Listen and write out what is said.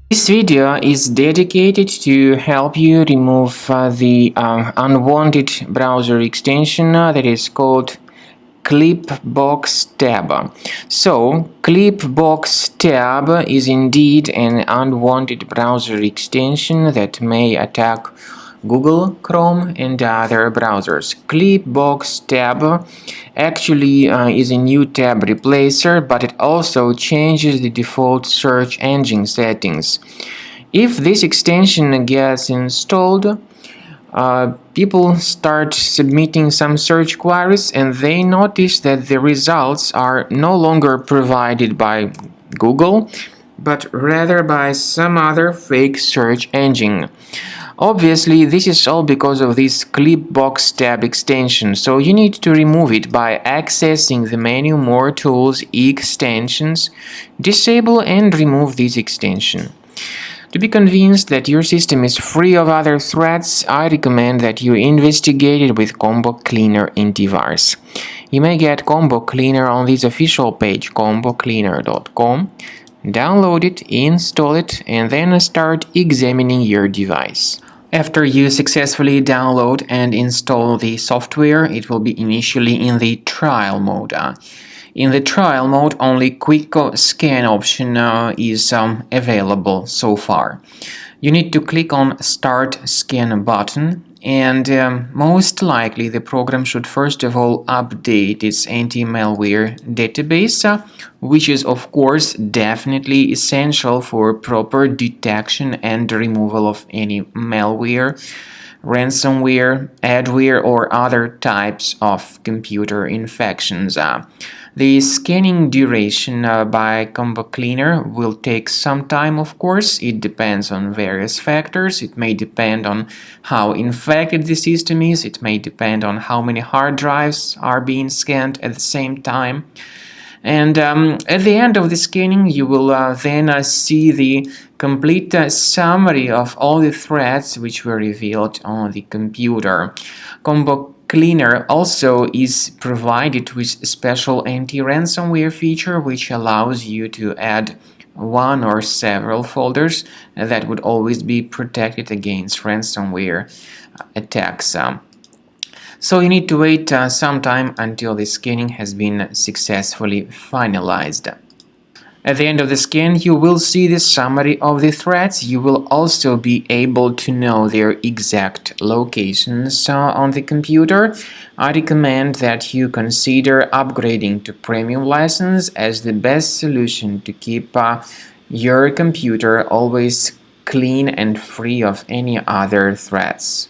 This video is dedicated to help you remove the unwanted browser extension that is called Clipbox Tab. So, Clipbox Tab is indeed an unwanted browser extension that may attack Google, Chrome, and other browsers. Clipbox Tab actually is a new tab replacer, but it also changes the default search engine settings. If this extension gets installed, people start submitting some search queries and they notice that the results are no longer provided by Google, but rather by some other fake search engine. Obviously, this is all because of this Clipbox tab extension, so you need to remove it by accessing the menu More Tools, Extensions, disable and remove this extension. To be convinced that your system is free of other threats, I recommend that you investigate it with Combo Cleaner Antivirus. You may get Combo Cleaner on this official page, combocleaner.com. Download it, install it, and then start examining your device. After you successfully download and install the software, it will be initially in the trial mode. In the trial mode, only quick scan option is available so far. You need to click on Start Scan button, and most likely the program should first of all update its anti-malware database, which is of course definitely essential for proper detection and removal of any malware, ransomware, adware, or other types of computer infections. The scanning duration by Combo Cleaner will take some time, of course. It depends on various factors. It may depend on how infected the system is. It may depend on how many hard drives are being scanned at the same time. And at the end of the scanning, you will then see the complete summary of all the threats which were revealed on the computer. Combo Cleaner also is provided with a special anti-ransomware feature which allows you to add one or several folders that would always be protected against ransomware attacks. So you need to wait some time until the scanning has been successfully finalized. At the end of the scan, you will see the summary of the threats. You will also be able to know their exact locations on the computer. I recommend that you consider upgrading to premium license as the best solution to keep your computer always clean and free of any other threats.